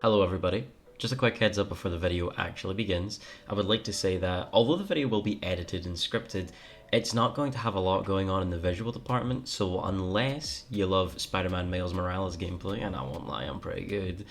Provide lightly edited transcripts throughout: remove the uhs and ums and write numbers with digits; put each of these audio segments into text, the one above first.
Hello everybody. Just a quick heads up before the video actually begins. I would like to say that although the video will be edited and scripted, it's not going to have a lot going on in the visual department, so unless you love Spider-Man Miles Morales gameplay, and I won't lie, I'm pretty good,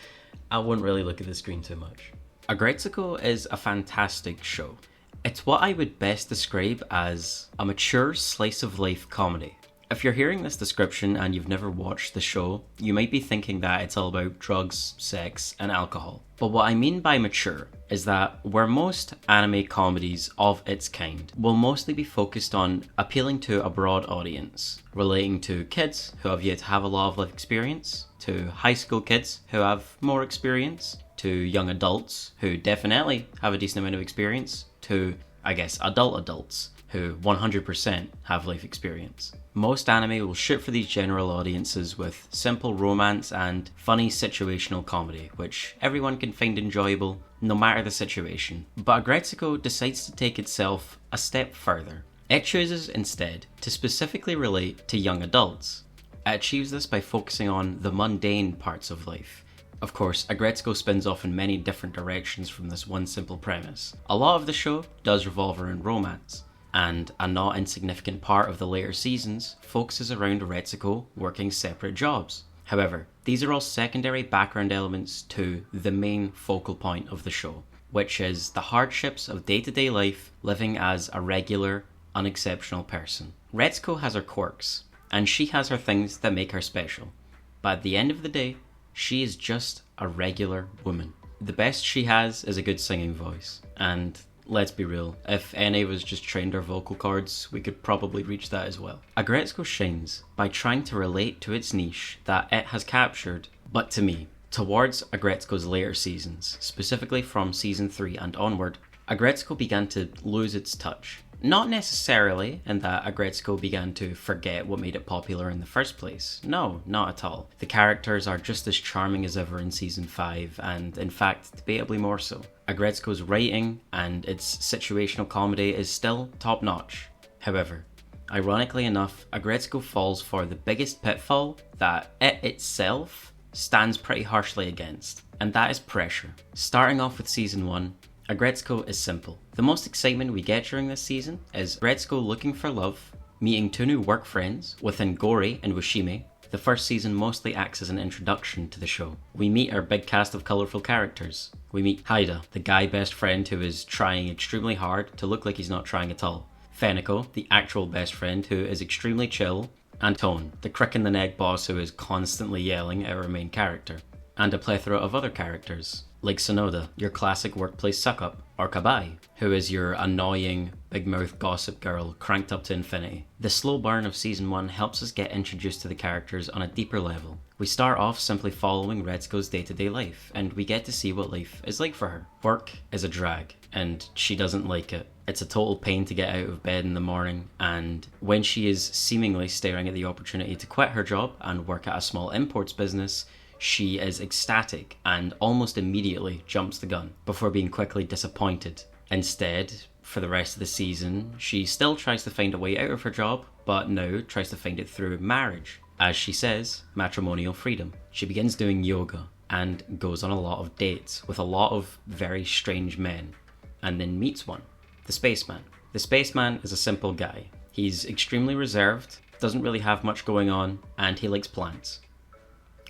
I wouldn't really look at the screen too much. Aggretsuko is a fantastic show. It's what I would best describe as a mature slice-of-life comedy. If you're hearing this description and you've never watched the show, you might be thinking that it's all about drugs, sex, and alcohol. But what I mean by mature is that where most anime comedies of its kind will mostly be focused on appealing to a broad audience, relating to kids who have yet to have a lot of life experience, to high school kids who have more experience, to young adults who definitely have a decent amount of experience, to, I guess, adults who 100% have life experience. Most anime will shoot for these general audiences with simple romance and funny situational comedy, which everyone can find enjoyable no matter the situation. But Aggretsuko decides to take itself a step further. It chooses instead to specifically relate to young adults. It achieves this by focusing on the mundane parts of life. Of course, Aggretsuko spins off in many different directions from this one simple premise. A lot of the show does revolve around romance, and a not insignificant part of the later seasons focuses around Aggretsuko working separate jobs. However, these are all secondary background elements to the main focal point of the show, which is the hardships of day-to-day life living as a regular, unexceptional person. Aggretsuko has her quirks, and she has her things that make her special, but at the end of the day, she is just a regular woman. The best she has is a good singing voice, and let's be real, if any of us just trained our vocal cords, we could probably reach that as well. Aggretsuko shines by trying to relate to its niche that it has captured, but to me, towards Aggretsuko's later seasons, specifically from season 3 and onward, Aggretsuko began to lose its touch. Not necessarily in that Aggretsuko began to forget what made it popular in the first place. No, not at all. The characters are just as charming as ever in season 5, and in fact, debatably more so. Aggretsuko's writing and its situational comedy is still top notch. However, ironically enough, Aggretsuko falls for the biggest pitfall that it itself stands pretty harshly against, and that is pressure. Starting off with season 1, Aggretsuko is simple. The most excitement we get during this season is Aggretsuko looking for love, meeting 2 new work friends within Gori and Wushime. The first season mostly acts as an introduction to the show. We meet our big cast of colourful characters. We meet Haida, the guy best friend who is trying extremely hard to look like he's not trying at all. Feniko, the actual best friend who is extremely chill. And Tone, the crick in the neck boss who is constantly yelling at our main character. And a plethora of other characters, like Sonoda, your classic workplace suck-up, or Kabai, who is your annoying, big-mouth gossip girl cranked up to infinity. The slow burn of season 1 helps us get introduced to the characters on a deeper level. We start off simply following Aggretsuko's day-to-day life, and we get to see what life is like for her. Work is a drag, and she doesn't like it. It's a total pain to get out of bed in the morning, and when she is seemingly staring at the opportunity to quit her job and work at a small imports business, she is ecstatic and almost immediately jumps the gun before being quickly disappointed. Instead, for the rest of the season, she still tries to find a way out of her job, but now tries to find it through marriage. As she says, matrimonial freedom. She begins doing yoga and goes on a lot of dates with a lot of very strange men, and then meets one, the spaceman. The spaceman is a simple guy. He's extremely reserved, doesn't really have much going on, and he likes plants.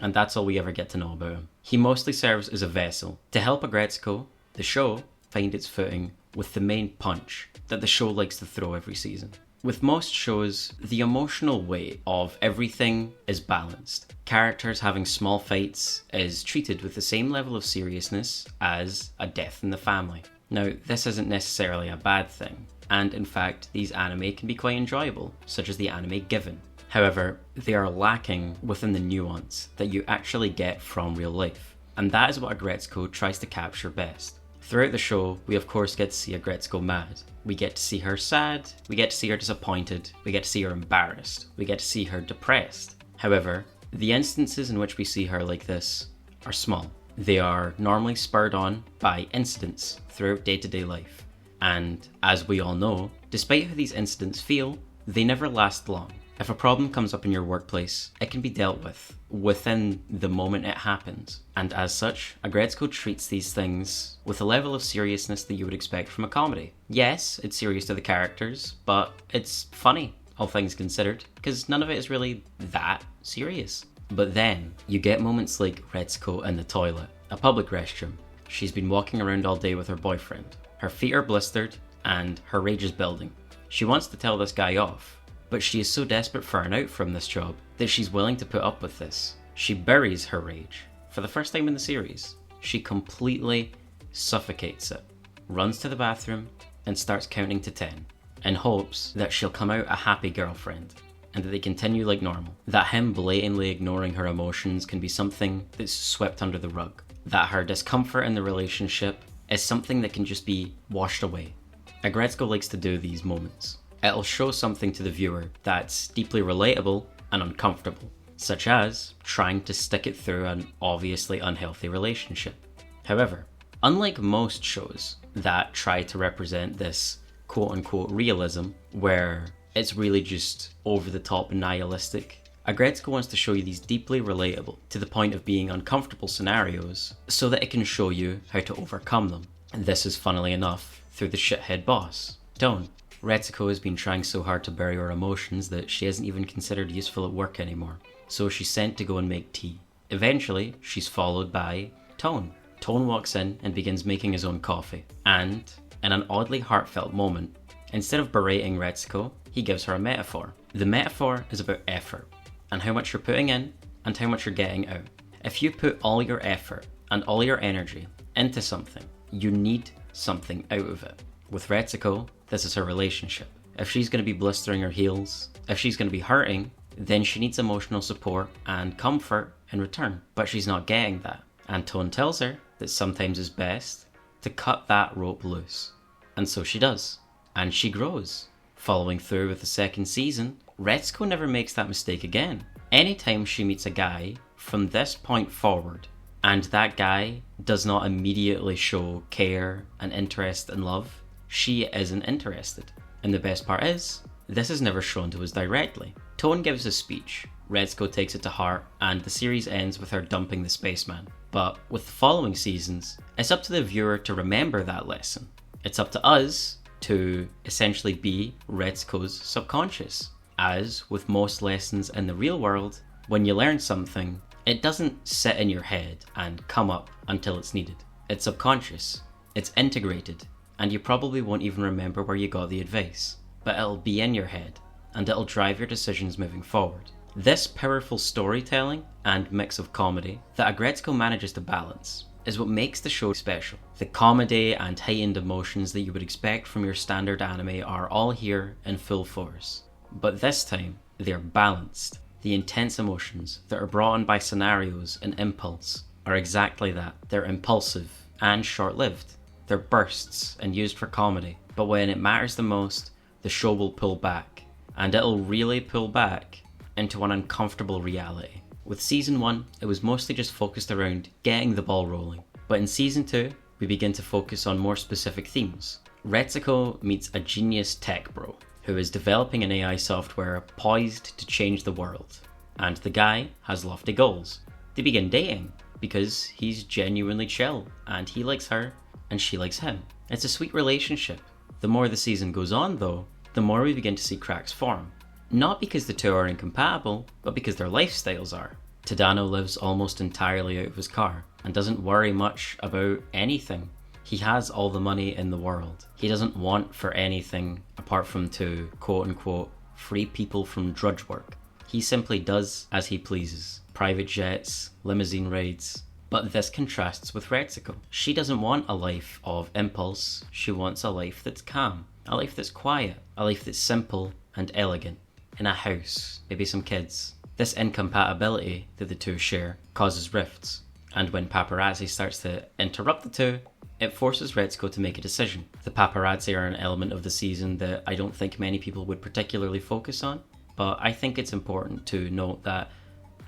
And that's all we ever get to know about him. He mostly serves as a vessel to help Aggretsuko, the show, find its footing with the main punch that the show likes to throw every season. With most shows, the emotional weight of everything is balanced. Characters having small fights is treated with the same level of seriousness as a death in the family. Now, this isn't necessarily a bad thing, and in fact, these anime can be quite enjoyable, such as the anime Given. However, they are lacking within the nuance that you actually get from real life, and that is what Aggretsuko tries to capture best. Throughout the show, we of course get to see Aggretsuko mad. We get to see her sad, we get to see her disappointed, we get to see her embarrassed, we get to see her depressed. However, the instances in which we see her like this are small. They are normally spurred on by incidents throughout day-to-day life. And as we all know, despite how these incidents feel, they never last long. If a problem comes up in your workplace, it can be dealt with within the moment it happens. And as such, Aggretsuko treats these things with a level of seriousness that you would expect from a comedy. Yes, it's serious to the characters, but it's funny, all things considered, because none of it is really that serious. But then, you get moments like Retsuko in the toilet, a public restroom. She's been walking around all day with her boyfriend. Her feet are blistered, and her rage is building. She wants to tell this guy off, but she is so desperate for an out from this job that she's willing to put up with this. She buries her rage. For the first time in the series, she completely suffocates it, runs to the bathroom, and starts counting to 10, in hopes that she'll come out a happy girlfriend, and that they continue like normal. That him blatantly ignoring her emotions can be something that's swept under the rug. That her discomfort in the relationship is something that can just be washed away. Aggretsuko likes to do these moments. It'll show something to the viewer that's deeply relatable and uncomfortable, such as trying to stick it through an obviously unhealthy relationship. However, unlike most shows that try to represent this quote-unquote realism, where it's really just over-the-top and nihilistic, Aggretsuko wants to show you these deeply relatable, to the point of being uncomfortable scenarios, so that it can show you how to overcome them. And this is, funnily enough, through the shithead boss, Tone. Retsuko has been trying so hard to bury her emotions that she isn't even considered useful at work anymore, so she's sent to go and make tea. Eventually, she's followed by Tone. Tone walks in and begins making his own coffee, and, in an oddly heartfelt moment, instead of berating Retsuko, he gives her a metaphor. The metaphor is about effort, and how much you're putting in, and how much you're getting out. If you put all your effort and all your energy into something, you need something out of it. With Retsuko, this is her relationship. If she's going to be blistering her heels, if she's going to be hurting, then she needs emotional support and comfort in return. But she's not getting that. And Tone tells her that sometimes it's best to cut that rope loose. And so she does. And she grows. Following through with the second season, Retsuko never makes that mistake again. Anytime she meets a guy from this point forward, and that guy does not immediately show care and interest and love, she isn't interested. And the best part is, this is never shown to us directly. Tone gives a speech, Retsuko takes it to heart, and the series ends with her dumping the spaceman. But with the following seasons, it's up to the viewer to remember that lesson. It's up to us to essentially be Retsuko's subconscious. As with most lessons in the real world, when you learn something, it doesn't sit in your head and come up until it's needed. It's subconscious, it's integrated, and you probably won't even remember where you got the advice, but it'll be in your head, and it'll drive your decisions moving forward. This powerful storytelling and mix of comedy that Aggretsuko manages to balance is what makes the show special. The comedy and heightened emotions that you would expect from your standard anime are all here in full force, but this time they're balanced. The intense emotions that are brought on by scenarios and impulse are exactly that. They're impulsive and short-lived. They're bursts and used for comedy, but when it matters the most, the show will pull back, and it'll really pull back into an uncomfortable reality. With season 1, it was mostly just focused around getting the ball rolling, but in season 2, we begin to focus on more specific themes. Retsuko meets a genius tech bro who is developing an AI software poised to change the world, and the guy has lofty goals. They begin dating because he's genuinely chill, and he likes her and she likes him. It's a sweet relationship. The more the season goes on though, the more we begin to see cracks form. Not because the two are incompatible, but because their lifestyles are. Tadano lives almost entirely out of his car and doesn't worry much about anything. He has all the money in the world. He doesn't want for anything apart from to quote-unquote free people from drudge work. He simply does as he pleases. Private jets, limousine rides. But this contrasts with Retsuko. She doesn't want a life of impulse. She wants a life that's calm, a life that's quiet, a life that's simple and elegant. In a house, maybe some kids. This incompatibility that the two share causes rifts. And when paparazzi starts to interrupt the two, it forces Retsuko to make a decision. The paparazzi are an element of the season that I don't think many people would particularly focus on, but I think it's important to note that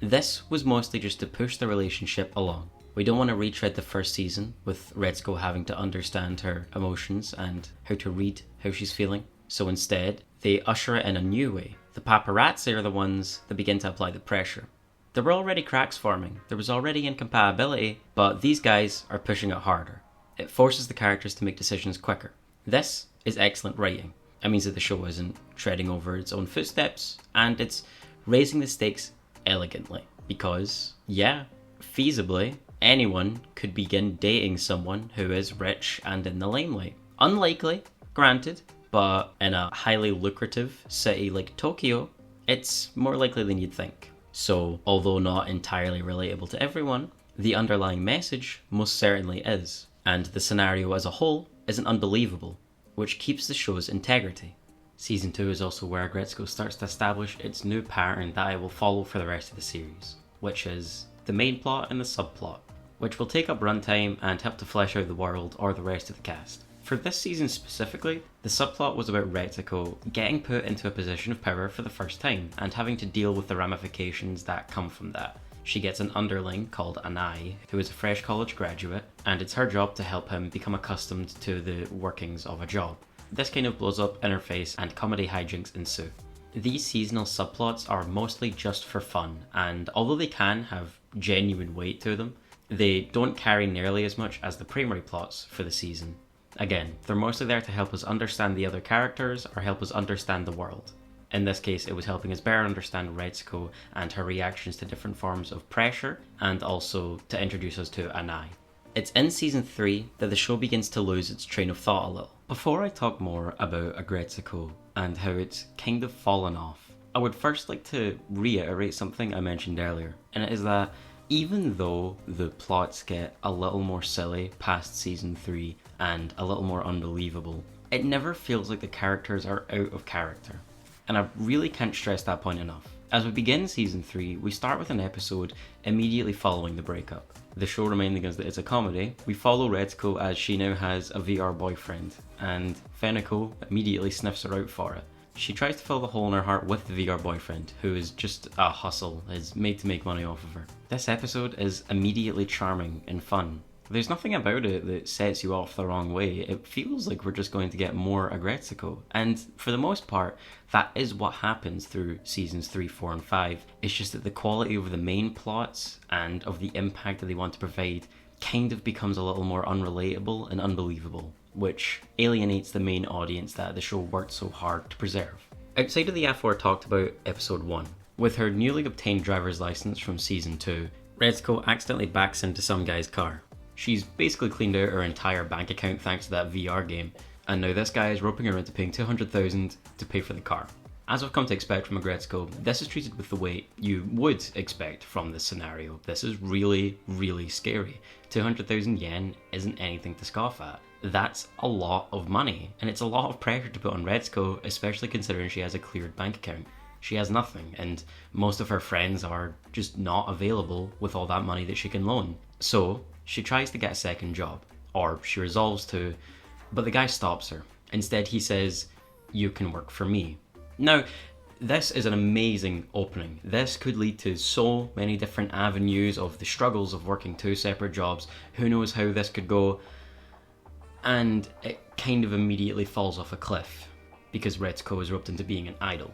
this was mostly just to push the relationship along. We don't want to retread the first season with Retsuko having to understand her emotions and how to read how she's feeling. So instead, they usher it in a new way The paparazzi are the ones that begin to apply the pressure. There were already cracks forming, there was already incompatibility, but these guys are pushing it harder. It forces the characters to make decisions quicker. This is excellent writing. It means that the show isn't treading over its own footsteps, and it's raising the stakes elegantly. Because, yeah, feasibly, anyone could begin dating someone who is rich and in the limelight. Unlikely, granted, but in a highly lucrative city like Tokyo, it's more likely than you'd think. So, although not entirely relatable to everyone, the underlying message most certainly is. And the scenario as a whole isn't unbelievable, which keeps the show's integrity. Season 2 is also where Aggretsuko starts to establish its new pattern that I will follow for the rest of the series, which is the main plot and the subplot, which will take up runtime and help to flesh out the world or the rest of the cast. For this season specifically, the subplot was about Raytracing getting put into a position of power for the first time and having to deal with the ramifications that come from that. She gets an underling called Anai, who is a fresh college graduate, and it's her job to help him become accustomed to the workings of a job. This kind of blows up in her face and comedy hijinks ensue. These seasonal subplots are mostly just for fun, and although they can have genuine weight to them, they don't carry nearly as much as the primary plots for the season. Again, they're mostly there to help us understand the other characters or help us understand the world. In this case, it was helping us better understand Retsuko and her reactions to different forms of pressure, and also to introduce us to Anai. It's in Season 3 that the show begins to lose its train of thought a little. Before I talk more about Aggretsuko and how it's kind of fallen off, I would first like to reiterate something I mentioned earlier, and it is that even though the plots get a little more silly past Season 3 and a little more unbelievable, it never feels like the characters are out of character. And I really can't stress that point enough. As we begin Season 3, we start with an episode immediately following the breakup. The show reminding us that it's a comedy, we follow Retsuko as she now has a VR boyfriend, and Feniko immediately sniffs her out for it. She tries to fill the hole in her heart with the VR boyfriend, who is just a hustle, is made to make money off of her. This episode is immediately charming and fun. There's nothing about it that sets you off the wrong way. It feels like we're just going to get more Aggretsuko. And for the most part, that is what happens through seasons 3, 4, and 5. It's just that the quality of the main plots and of the impact that they want to provide kind of becomes a little more unrelatable and unbelievable, which alienates the main audience that the show worked so hard to preserve. Outside of the afore talked about episode 1, with her newly obtained driver's license from season 2, Retsuko accidentally backs into some guy's car. She's basically cleaned out her entire bank account thanks to that VR game, and now this guy is roping her into paying $200,000 to pay for the car. As I've come to expect from Aggretsuko, this is treated with the weight you would expect from this scenario. This is really, really scary. 200,000 yen isn't anything to scoff at. That's a lot of money, and it's a lot of pressure to put on Retsuko, especially considering she has a cleared bank account. She has nothing, and most of her friends are just not available with all that money that she can loan. So, she tries to get a second job, or she resolves to, but the guy stops her. Instead, he says, "You can work for me." Now, this is an amazing opening. This could lead to so many different avenues of the struggles of working two separate jobs. Who knows how this could go? And it kind of immediately falls off a cliff, because Retsuko is roped into being an idol.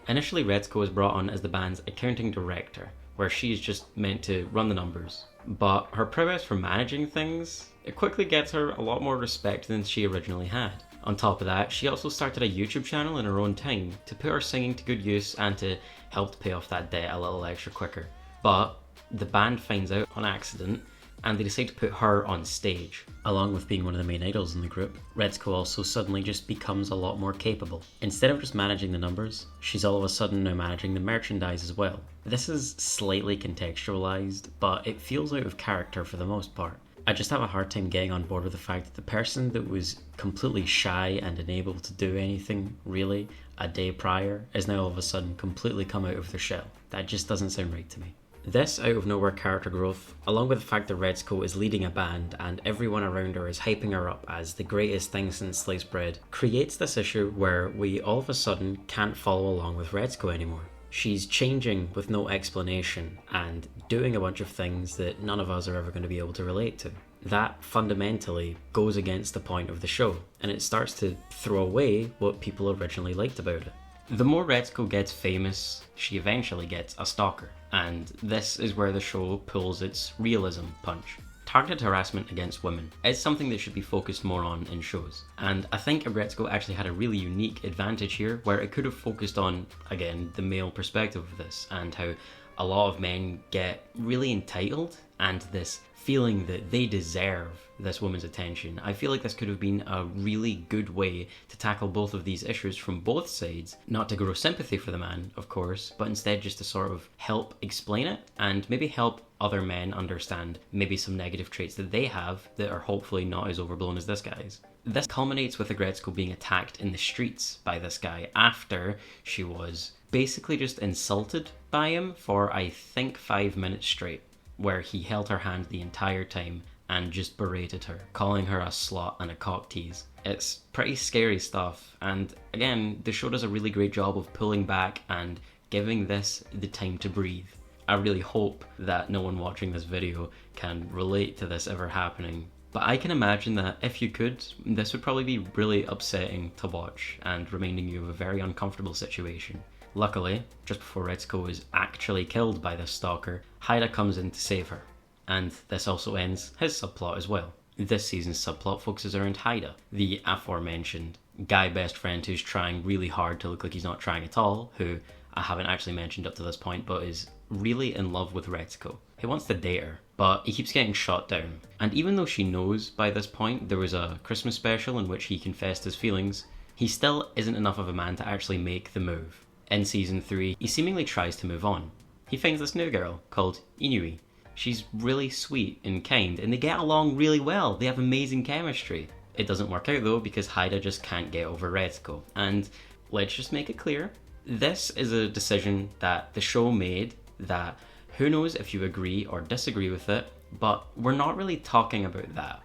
Initially, Retsuko is brought on as the band's accounting director, where she is just meant to run the numbers. But her prowess for managing things, it quickly gets her a lot more respect than she originally had. On top of that, she also started a YouTube channel in her own time to put her singing to good use and to help to pay off that debt a little extra quicker. But the band finds out on accident, and they decide to put her on stage. Along with being one of the main idols in the group, Retsuko also suddenly just becomes a lot more capable. Instead of just managing the numbers, she's all of a sudden now managing the merchandise as well. This is slightly contextualized, but it feels out of character for the most part. I just have a hard time getting on board with the fact that the person that was completely shy and unable to do anything, really, a day prior, is now all of a sudden completely come out of their shell. That just doesn't sound right to me. This out of nowhere character growth, along with the fact that Retsuko is leading a band and everyone around her is hyping her up as the greatest thing since sliced bread, creates this issue where we all of a sudden can't follow along with Retsuko anymore. She's changing with no explanation and doing a bunch of things that none of us are ever going to be able to relate to. That fundamentally goes against the point of the show, and it starts to throw away what people originally liked about it. The more Retsuko gets famous, she eventually gets a stalker, and this is where the show pulls its realism punch. Targeted harassment against women is something that should be focused more on in shows, and I think Aggretsuko actually had a really unique advantage here where it could have focused on, again, the male perspective of this and how a lot of men get really entitled and this feeling that they deserve this woman's attention. I feel like this could have been a really good way to tackle both of these issues from both sides, not to grow sympathy for the man, of course, but instead just to sort of help explain it and maybe help other men understand maybe some negative traits that they have that are hopefully not as overblown as this guy's. This culminates with Aggretsuko being attacked in the streets by this guy after she was basically just insulted by him for I think 5 minutes straight, where he held her hand the entire time and just berated her, calling her a slut and a cock tease. It's pretty scary stuff, and again, the show does a really great job of pulling back and giving this the time to breathe. I really hope that no one watching this video can relate to this ever happening, but I can imagine that if you could, this would probably be really upsetting to watch and reminding you of a very uncomfortable situation. Luckily, just before Retsuko is actually killed by this stalker, Haida comes in to save her. And this also ends his subplot as well. This season's subplot focuses around Haida, the aforementioned guy best friend who's trying really hard to look like he's not trying at all, who I haven't actually mentioned up to this point, but is really in love with Retsuko. He wants to date her, but he keeps getting shot down. And even though she knows by this point there was a Christmas special in which he confessed his feelings, he still isn't enough of a man to actually make the move. In season 3, he seemingly tries to move on. He finds this new girl called Inui. She's really sweet and kind, and they get along really well. They have amazing chemistry. It doesn't work out though because Haida just can't get over Retsuko. And let's just make it clear, this is a decision that the show made that who knows if you agree or disagree with it, but we're not really talking about that.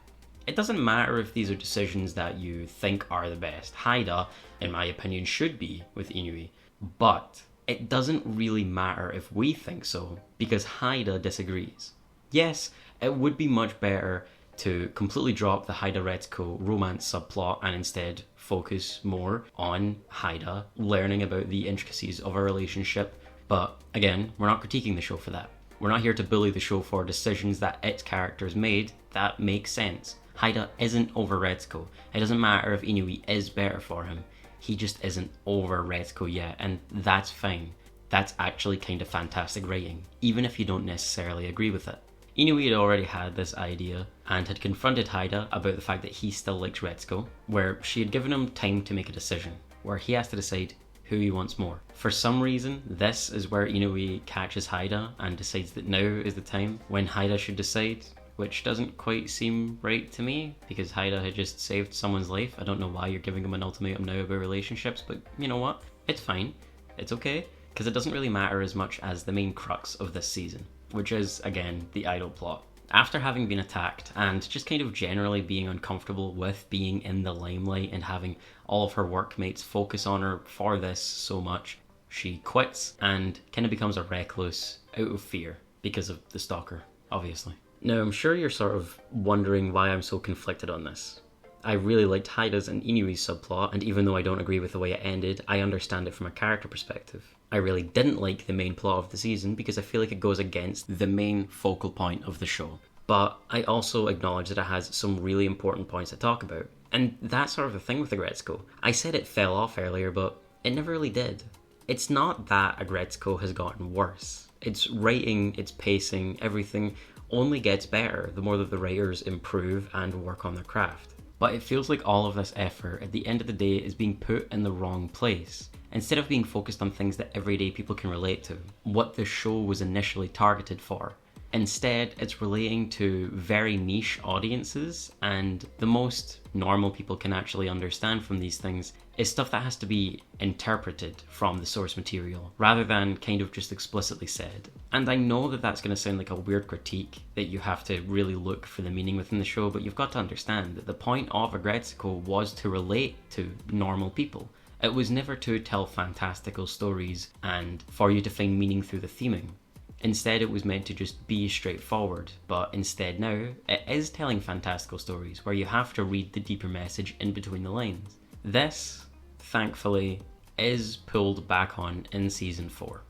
It doesn't matter if these are decisions that you think are the best. Haida, in my opinion, should be with Inui, but it doesn't really matter if we think so, because Haida disagrees. Yes, it would be much better to completely drop the Haida-Retsuko romance subplot and instead focus more on Haida learning about the intricacies of a relationship. But again, we're not critiquing the show for that. We're not here to bully the show for decisions that its characters made that make sense. Haida isn't over Retsuko. It doesn't matter if Inui is better for him. He just isn't over Retsuko yet, and that's fine. That's actually kind of fantastic writing, even if you don't necessarily agree with it. Inui had already had this idea and had confronted Haida about the fact that he still likes Retsuko, where she had given him time to make a decision, where he has to decide who he wants more. For some reason, this is where Inui catches Haida and decides that now is the time when Haida should decide, which doesn't quite seem right to me, because Haida had just saved someone's life. I don't know why you're giving him an ultimatum now about relationships, but you know what? It's fine. It's okay, because it doesn't really matter as much as the main crux of this season, which is, again, the idol plot. After having been attacked and just kind of generally being uncomfortable with being in the limelight and having all of her workmates focus on her for this so much, she quits and kind of becomes a recluse out of fear because of the stalker, obviously. Now, I'm sure you're sort of wondering why I'm so conflicted on this. I really liked Haida's and Inui's subplot, and even though I don't agree with the way it ended, I understand it from a character perspective. I really didn't like the main plot of the season because I feel like it goes against the main focal point of the show. But I also acknowledge that it has some really important points to talk about. And that's sort of the thing with Aggretsuko. I said it fell off earlier, but it never really did. It's not that Aggretsuko has gotten worse. Its writing, its pacing, everything only gets better the more that the writers improve and work on their craft. But it feels like all of this effort at the end of the day is being put in the wrong place. Instead of being focused on things that everyday people can relate to, what the show was initially targeted for. Instead, it's relating to very niche audiences, and the most normal people can actually understand from these things is stuff that has to be interpreted from the source material, rather than kind of just explicitly said. And I know that that's going to sound like a weird critique, that you have to really look for the meaning within the show, but you've got to understand that the point of Aggretsuko was to relate to normal people. It was never to tell fantastical stories and for you to find meaning through the theming. Instead, it was meant to just be straightforward, but instead now, it is telling fantastical stories where you have to read the deeper message in between the lines. This, thankfully, is pulled back on in Season 4.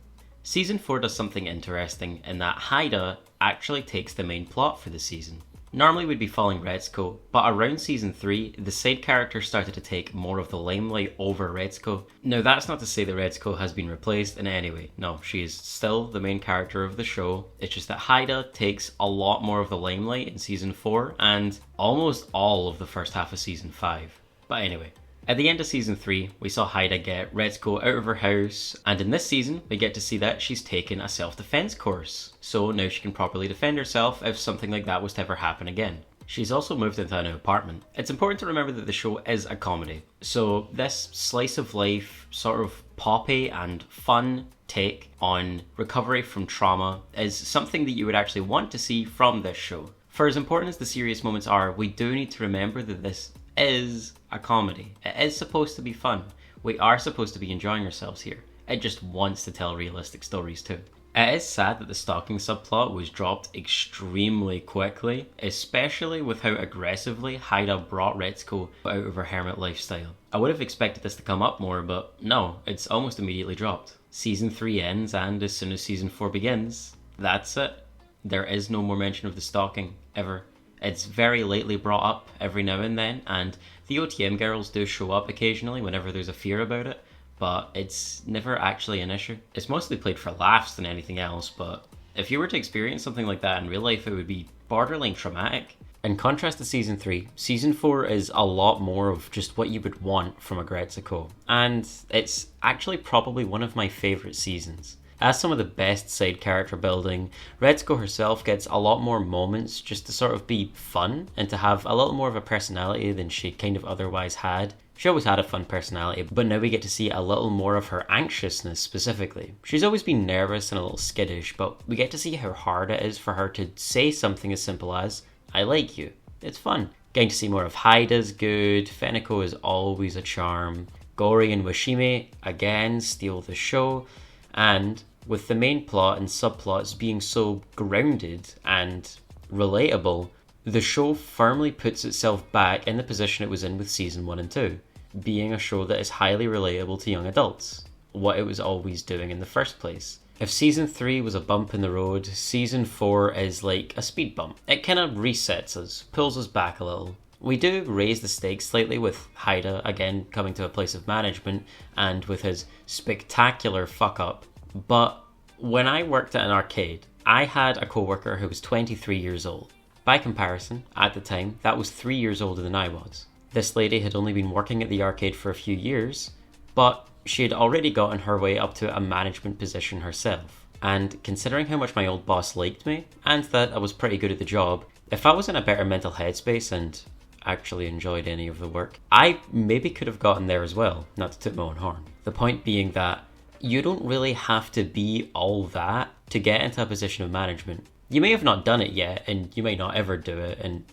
Season 4 does something interesting in that Haida actually takes the main plot for the season. Normally we'd be following Retsuko, but around Season 3, the side characters started to take more of the limelight over Retsuko. Now that's not to say that Retsuko has been replaced in any way. No, she is still the main character of the show. It's just that Haida takes a lot more of the limelight in Season 4 and almost all of the first half of Season 5. But anyway, at the end of Season 3, we saw Haida get Retsuko out of her house, and in this season, we get to see that she's taken a self-defense course. So now she can properly defend herself if something like that was to ever happen again. She's also moved into a new apartment. It's important to remember that the show is a comedy, so this slice of life, sort of poppy and fun take on recovery from trauma is something that you would actually want to see from this show. For as important as the serious moments are, we do need to remember that this is a comedy. It is supposed to be fun. We are supposed to be enjoying ourselves here. It just wants to tell realistic stories too. It is sad that the stalking subplot was dropped extremely quickly, especially with how aggressively Haida brought Retsuko out of her hermit lifestyle. I would have expected this to come up more, but no, it's almost immediately dropped. Season 3 ends, and as soon as Season 4 begins, that's it. There is no more mention of the stalking, ever. It's very lately brought up every now and then, and the OTM girls do show up occasionally whenever there's a fear about it, but it's never actually an issue. It's mostly played for laughs than anything else, but if you were to experience something like that in real life, it would be borderline traumatic. In contrast to Season 3, Season 4 is a lot more of just what you would want from Aggretsuko, and it's actually probably one of my favourite seasons. It has some of the best side character building. Retsuko herself gets a lot more moments just to sort of be fun and to have a little more of a personality than she kind of otherwise had. She always had a fun personality, but now we get to see a little more of her anxiousness specifically. She's always been nervous and a little skittish, but we get to see how hard it is for her to say something as simple as, "I like you." It's fun. Getting to see more of Haida's good. Feniko is always a charm. Gori and Washime again steal the show, and with the main plot and subplots being so grounded and relatable, the show firmly puts itself back in the position it was in with Season 1 and 2, being a show that is highly relatable to young adults, what it was always doing in the first place. If Season 3 was a bump in the road, Season 4 is like a speed bump. It kind of resets us, pulls us back a little. We do raise the stakes slightly with Haida again coming to a place of management and with his spectacular fuck up. But when I worked at an arcade, I had a co-worker who was 23 years old. By comparison, at the time, that was 3 years older than I was. This lady had only been working at the arcade for a few years, but she had already gotten her way up to a management position herself. And considering how much my old boss liked me, and that I was pretty good at the job, if I was in a better mental headspace and actually enjoyed any of the work, I maybe could have gotten there as well, not to toot my own horn. The point being that you don't really have to be all that to get into a position of management. You may have not done it yet, and you may not ever do it, and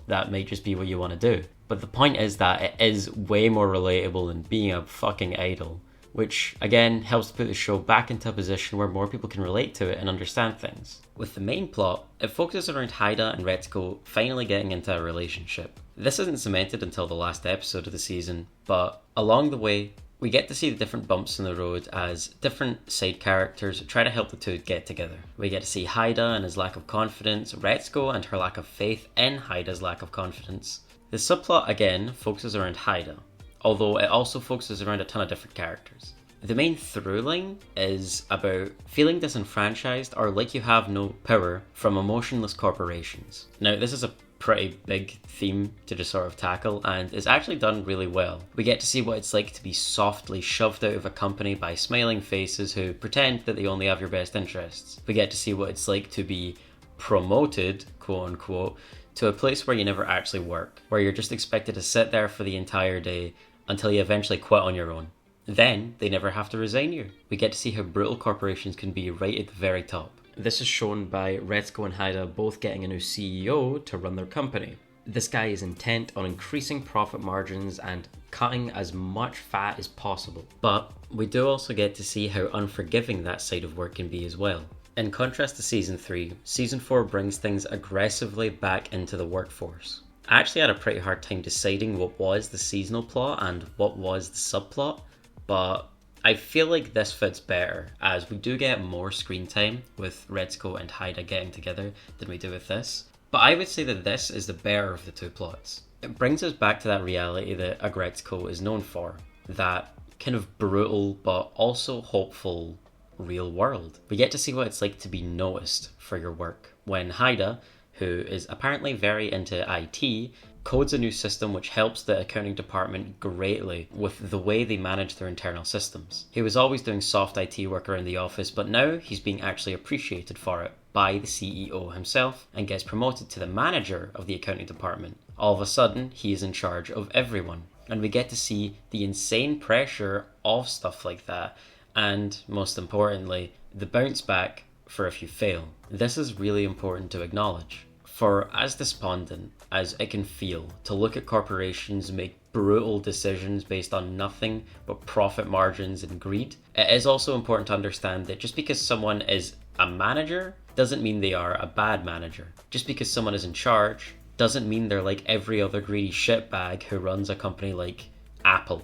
that might just be what you want to do. But the point is that it is way more relatable than being a fucking idol, which again helps to put the show back into a position where more people can relate to it and understand things. With the main plot, it focuses around Haida and Retsuko finally getting into a relationship. This isn't cemented until the last episode of the season, but along the way, we get to see the different bumps in the road as different side characters try to help the two get together. We get to see Haida and his lack of confidence, Retsuko and her lack of faith in Haida's lack of confidence. The subplot again focuses around Haida, although it also focuses around a ton of different characters. The main through line is about feeling disenfranchised or like you have no power from emotionless corporations. Now, this is a pretty big theme to just sort of tackle, and it's actually done really well. We get to see what it's like to be softly shoved out of a company by smiling faces who pretend that they only have your best interests. We get to see what it's like to be promoted, quote unquote, to a place where you never actually work, where you're just expected to sit there for the entire day until you eventually quit on your own. Then they never have to resign you. We get to see how brutal corporations can be right at the very top. This is shown by Retsuko and Haida both getting a new CEO to run their company. This guy is intent on increasing profit margins and cutting as much fat as possible. But we do also get to see how unforgiving that side of work can be as well. In contrast to Season 3, Season 4 brings things aggressively back into the workforce. I actually had a pretty hard time deciding what was the seasonal plot and what was the subplot, but I feel like this fits better, as we do get more screen time with Retsuko and Haida getting together than we do with this. But I would say that this is the better of the two plots. It brings us back to that reality that Aggretsuko is known for, that kind of brutal but also hopeful real world. We get to see what it's like to be noticed for your work, when Haida, who is apparently very into IT, codes a new system which helps the accounting department greatly with the way they manage their internal systems. He was always doing soft IT work around the office, but now he's being actually appreciated for it by the CEO himself and gets promoted to the manager of the accounting department. All of a sudden, he is in charge of everyone, and we get to see the insane pressure of stuff like that, and most importantly, the bounce back for if you fail. This is really important to acknowledge. For as despondent as it can feel to look at corporations make brutal decisions based on nothing but profit margins and greed, it is also important to understand that just because someone is a manager doesn't mean they are a bad manager. Just because someone is in charge doesn't mean they're like every other greedy shitbag who runs a company like Apple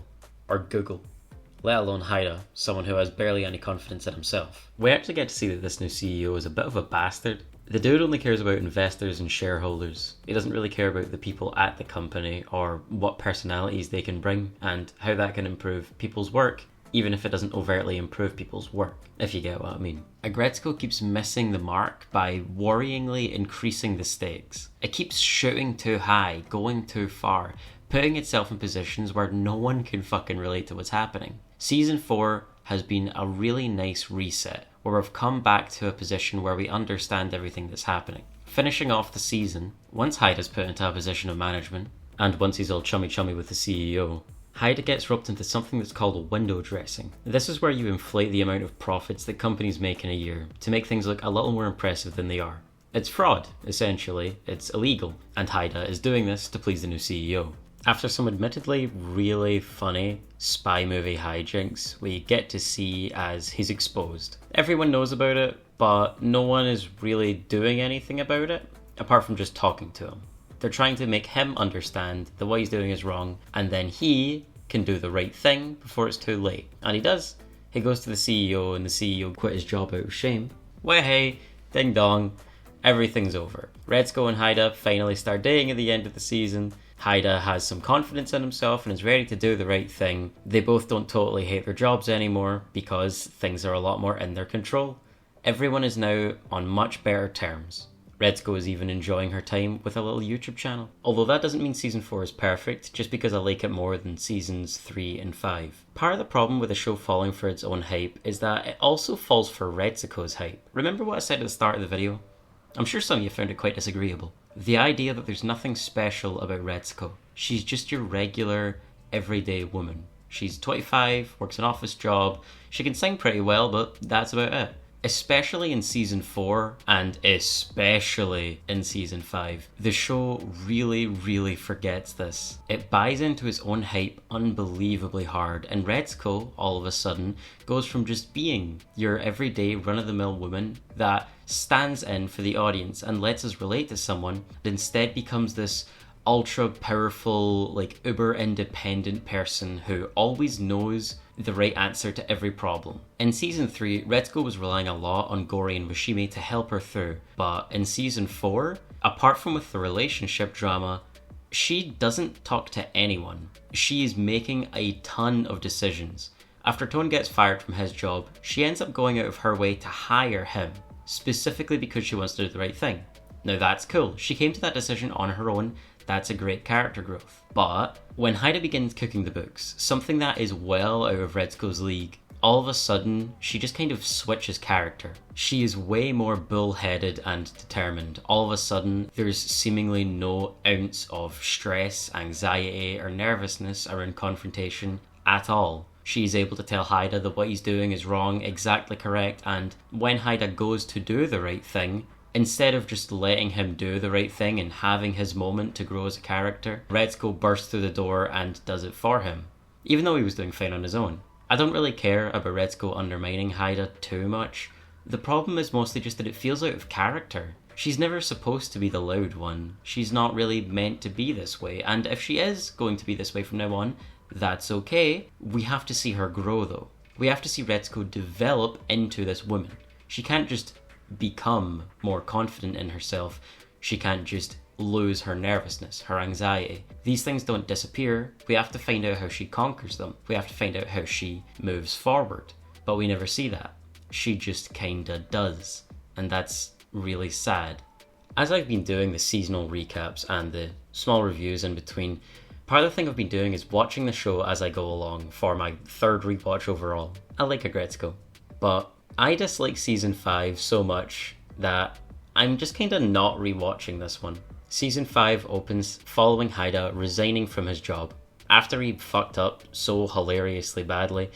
or Google. Let alone Haida, someone who has barely any confidence in himself. We actually get to see that this new CEO is a bit of a bastard. The dude only cares about investors and shareholders. He doesn't really care about the people at the company or what personalities they can bring and how that can improve people's work, even if it doesn't overtly improve people's work, if you get what I mean. Aggretsuko keeps missing the mark by worryingly increasing the stakes. It keeps shooting too high, going too far, putting itself in positions where no one can fucking relate to what's happening. Season 4 has been a really nice reset, where we've come back to a position where we understand everything that's happening. Finishing off the season, once Haida's put into a position of management, and once he's all chummy with the CEO, Haida gets roped into something that's called window dressing. This is where you inflate the amount of profits that companies make in a year to make things look a little more impressive than they are. It's fraud, essentially. It's illegal, and Haida is doing this to please the new CEO. After some admittedly really funny spy movie hijinks, we get to see as he's exposed. Everyone knows about it, but no one is really doing anything about it, apart from just talking to him. They're trying to make him understand that what he's doing is wrong, and then he can do the right thing before it's too late. And he does. He goes to the CEO, and the CEO quit his job out of shame. Well, hey, ding dong, everything's over. Retsuko and Haida finally start dating at the end of the season. Haida has some confidence in himself and is ready to do the right thing. They both don't totally hate their jobs anymore because things are a lot more in their control. Everyone is now on much better terms. Retsuko is even enjoying her time with a little YouTube channel. Although that doesn't mean season 4 is perfect, just because I like it more than seasons 3 and 5. Part of the problem with the show falling for its own hype is that it also falls for Retsuko's hype. Remember what I said at the start of the video? I'm sure some of you found it quite disagreeable. The idea that there's nothing special about Retsuko. She's just your regular, everyday woman. She's 25, works an office job, she can sing pretty well, but that's about it. Especially in season 4 and especially in season 5, the show really forgets this. It buys into its own hype unbelievably hard, and Retsuko all of a sudden goes from just being your everyday run-of-the-mill woman that stands in for the audience and lets us relate to someone, and instead becomes this ultra powerful, like uber independent person who always knows the right answer to every problem. In season 3, Retsuko was relying a lot on Gori and Washimi to help her through, but in season 4, apart from with the relationship drama, she doesn't talk to anyone. She is making a ton of decisions. After Tone gets fired from his job, she ends up going out of her way to hire him, specifically because she wants to do the right thing. Now that's cool. She came to that decision on her own. That's a great character growth. But when Haida begins cooking the books, something that is well out of Retsuko's league, all of a sudden, she just kind of switches character. She is way more bullheaded and determined. All of a sudden, there's seemingly no ounce of stress, anxiety, or nervousness around confrontation at all. She's able to tell Haida that what he's doing is wrong, exactly correct, and when Haida goes to do the right thing, instead of just letting him do the right thing and having his moment to grow as a character, Retsuko bursts through the door and does it for him, even though he was doing fine on his own. I don't really care about Retsuko undermining Haida too much. The problem is mostly just that it feels out of character. She's never supposed to be the loud one. She's not really meant to be this way, and if she is going to be this way from now on, That's okay. We have to see her grow though. We have to see Retsuko develop into this woman. She can't just become more confident in herself. She can't just lose her nervousness, her anxiety. These things don't disappear. We have to find out how she conquers them. We have to find out how she moves forward. But we never see that. She just kinda does. And that's really sad. As I've been doing the seasonal recaps and the small reviews in between, part of the thing I've been doing is watching the show as I go along for my third rewatch overall. I like Aggretsuko, but I dislike season 5 so much that I'm just kinda not rewatching this one. Season 5 opens following Haida resigning from his job. After he fucked up so hilariously badly,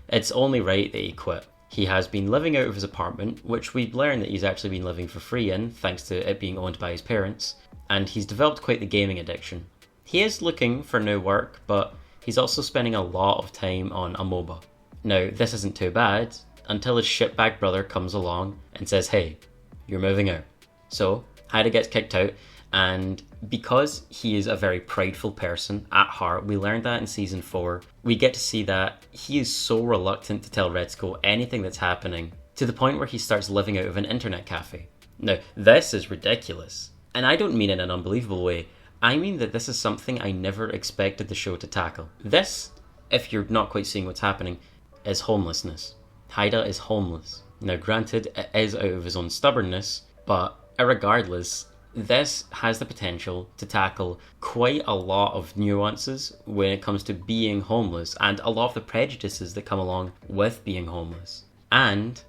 it's only right that he quit. He has been living out of his apartment, which we learn that he's actually been living for free in, thanks to it being owned by his parents, and he's developed quite the gaming addiction. He is looking for new work, but he's also spending a lot of time on a MOBA. Now, this isn't too bad, until his shitbag brother comes along and says, hey, you're moving out. So, Haida gets kicked out, and because he is a very prideful person at heart, we learned that in season 4, we get to see that he is so reluctant to tell Retsuko anything that's happening, to the point where he starts living out of an internet cafe. Now, this is ridiculous. And I don't mean in an unbelievable way. I mean that this is something I never expected the show to tackle. This, if you're not quite seeing what's happening, is homelessness. Haida is homeless. Now granted, it is out of his own stubbornness, but regardless, this has the potential to tackle quite a lot of nuances when it comes to being homeless and a lot of the prejudices that come along with being homeless. And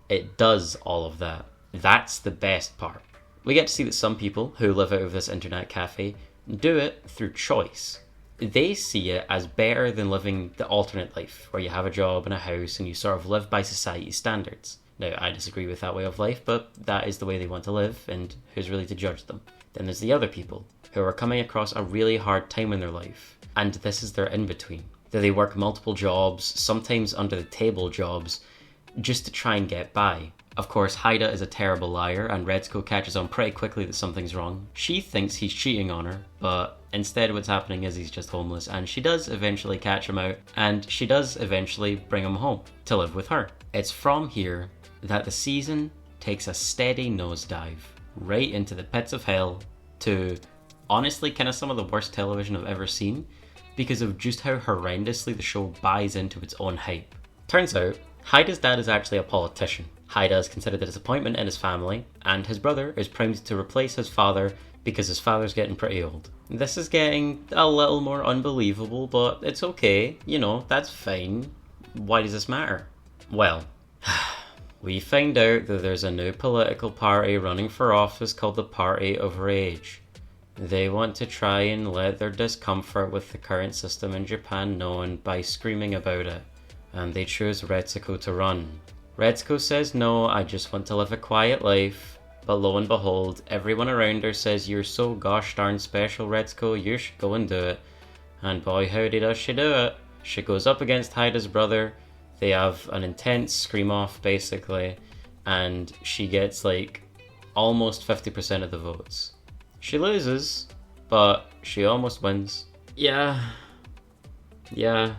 it does all of that. That's the best part. We get to see that some people who live out of this internet cafe do it through choice. They see it as better than living the alternate life, where you have a job and a house and you sort of live by society's standards. Now, I disagree with that way of life, but that is the way they want to live, and who's really to judge them? Then there's the other people, who are coming across a really hard time in their life, and this is their in-between. That they work multiple jobs, sometimes under the table jobs, just to try and get by. Of course, Haida is a terrible liar, and Retsuko catches on pretty quickly that something's wrong. She thinks he's cheating on her, but instead what's happening is he's just homeless, and she does eventually catch him out, and she does eventually bring him home to live with her. It's from here that the season takes a steady nosedive right into the pits of hell to, honestly, kind of some of the worst television I've ever seen because of just how horrendously the show buys into its own hype. Turns out, Haida's dad is actually a politician. Haida is considered a disappointment in his family, and his brother is primed to replace his father because his father's getting pretty old. This is getting a little more unbelievable, but it's okay. You know, that's fine. Why does this matter? Well, we find out that there's a new political party running for office called the Party of Rage. They want to try and let their discomfort with the current system in Japan known by screaming about it, and they choose Retsuko to run. Retsuko says no, I just want to live a quiet life, but lo and behold, everyone around her says you're so gosh darn special, Retsuko, you should go and do it. And boy howdy does she do it. She goes up against Haida's brother. They have an intense scream off basically, and she gets like almost 50% of the votes. She loses, but she almost wins. Yeah. Do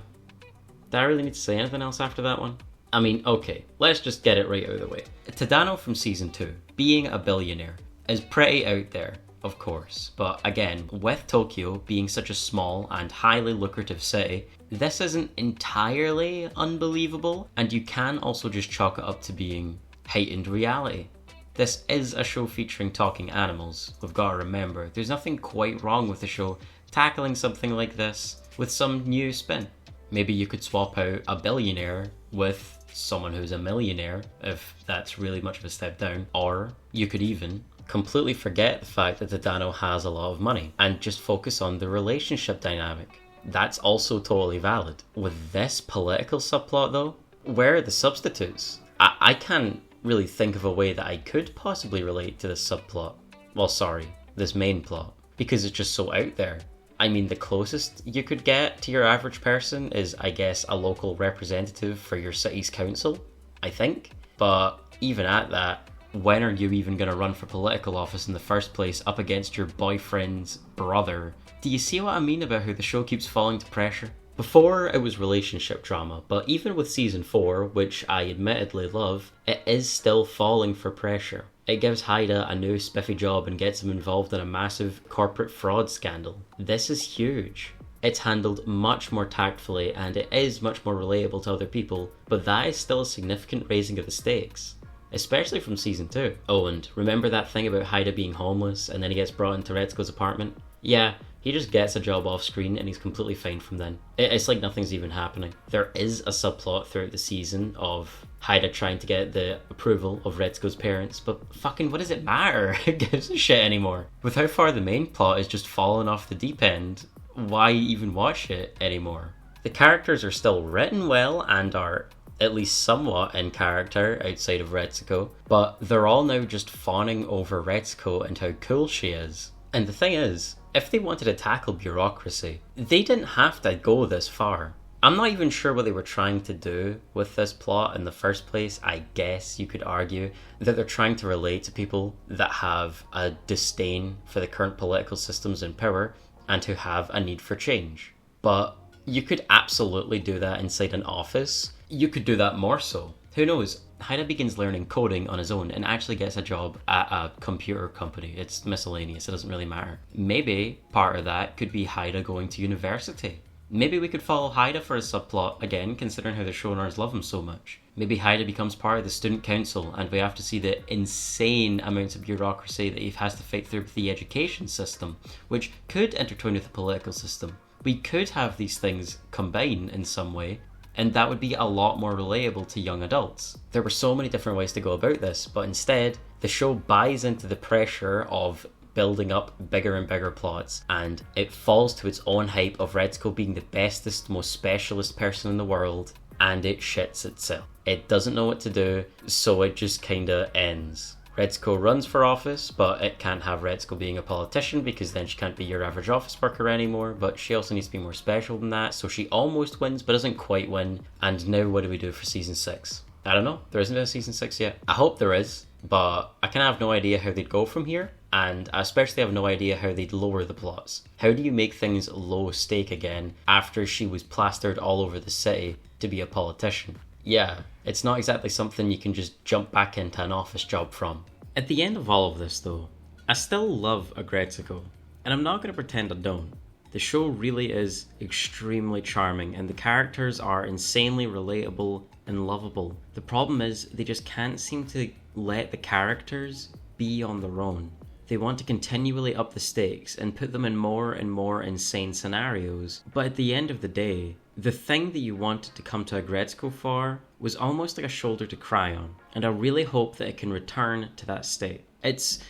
I really need to say anything else after that one? I mean, okay, let's just get it right out of the way. Tadano from season 2, being a billionaire, is pretty out there, of course, but again, with Tokyo being such a small and highly lucrative city, this isn't entirely unbelievable, and you can also just chalk it up to being heightened reality. This is a show featuring talking animals. We've got to remember, there's nothing quite wrong with the show tackling something like this with some new spin. Maybe you could swap out a billionaire with someone who's a millionaire, if that's really much of a step down, or you could even completely forget the fact that Tadano has a lot of money and just focus on the relationship dynamic. That's also totally valid. With this political subplot though, where are the substitutes? I can't really think of a way that I could possibly relate to this subplot. Well, sorry, this main plot, because it's just so out there. I mean, the closest you could get to your average person is, I guess, a local representative for your city's council, I think. But even at that, when are you even going to run for political office in the first place up against your boyfriend's brother? Do you see what I mean about how the show keeps falling to pressure? Before it was relationship drama, but even with season 4, which I admittedly love, it is still falling for pressure. It gives Haida a new spiffy job and gets him involved in a massive corporate fraud scandal. This is huge. It's handled much more tactfully and it is much more relatable to other people, but that is still a significant raising of the stakes. Especially from season 2. Oh, and remember that thing about Haida being homeless and then he gets brought into Retsuko's apartment? Yeah, he just gets a job off screen and he's completely fine from then. It's like nothing's even happening. There is a subplot throughout the season of Haida trying to get the approval of Retsuko's parents, but fucking what does it matter? Who gives a shit anymore? With how far the main plot is just falling off the deep end, why even watch it anymore? The characters are still written well and are at least somewhat in character outside of Retsuko, but they're all now just fawning over Retsuko and how cool she is. And the thing is, if they wanted to tackle bureaucracy, they didn't have to go this far. I'm not even sure what they were trying to do with this plot in the first place. I guess you could argue that they're trying to relate to people that have a disdain for the current political systems in power and who have a need for change. But you could absolutely do that inside an office. You could do that more so. Who knows? Haida begins learning coding on his own and actually gets a job at a computer company. It's miscellaneous, it doesn't really matter. Maybe part of that could be Haida going to university. Maybe we could follow Haida for a subplot, again, considering how the showrunners love him so much. Maybe Haida becomes part of the student council and we have to see the insane amounts of bureaucracy that he has to fight through with the education system, which could intertwine with the political system. We could have these things combine in some way, and that would be a lot more relatable to young adults. There were so many different ways to go about this, but instead, the show buys into the pressure of building up bigger and bigger plots, and it falls to its own hype of Retsuko being the bestest, most specialist person in the world, and it shits itself. It doesn't know what to do, so it just kinda ends. Retsuko runs for office, but it can't have Retsuko being a politician because then she can't be your average office worker anymore, but she also needs to be more special than that, so she almost wins but doesn't quite win. And now what do we do for season 6? I don't know, there isn't a season 6 yet. I hope there is, but I kind of have no idea how they'd go from here, and I especially have no idea how they'd lower the plots. How do you make things low stake again after she was plastered all over the city to be a politician? Yeah, it's not exactly something you can just jump back into an office job from. At the end of all of this though, I still love Aggretsuko, and I'm not going to pretend I don't. The show really is extremely charming and the characters are insanely relatable and lovable. The problem is they just can't seem to let the characters be on their own. They want to continually up the stakes and put them in more and more insane scenarios, but at the end of the day, the thing that you wanted to come to Aggretsuko for was almost like a shoulder to cry on, and I really hope that it can return to that state. It's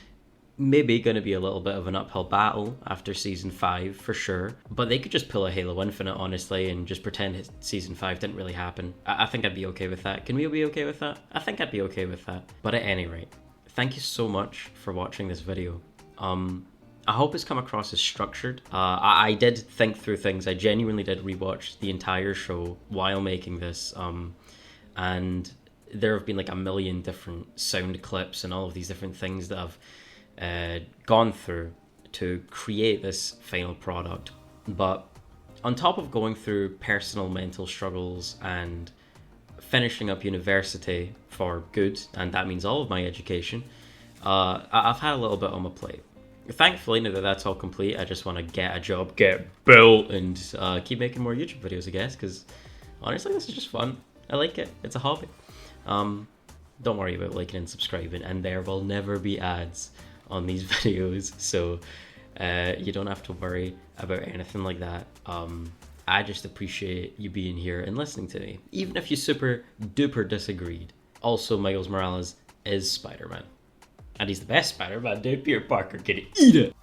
maybe going to be a little bit of an uphill battle after season 5 for sure, but they could just pull a Halo Infinite honestly and just pretend season 5 didn't really happen. I think I'd be okay with that. Can we be okay with that? I think I'd be okay with that. But at any rate, thank you so much for watching this video. I hope it's come across as structured. I did think through things. I genuinely did rewatch the entire show while making this, and there have been like a million different sound clips and all of these different things that I've gone through to create this final product. But on top of going through personal mental struggles and finishing up university for good, and that means all of my education, I've had a little bit on my plate. Thankfully, now that that's all complete, I just want to get a job, get built, and keep making more YouTube videos, I guess, because honestly, this is just fun. I like it. It's a hobby. Don't worry about liking and subscribing, and there will never be ads on these videos, so you don't have to worry about anything like that. I just appreciate you being here and listening to me, even if you super duper disagreed. Also, Miles Morales is Spider-Man. And he's the best Spider-Man, dude. Peter Parker can eat it.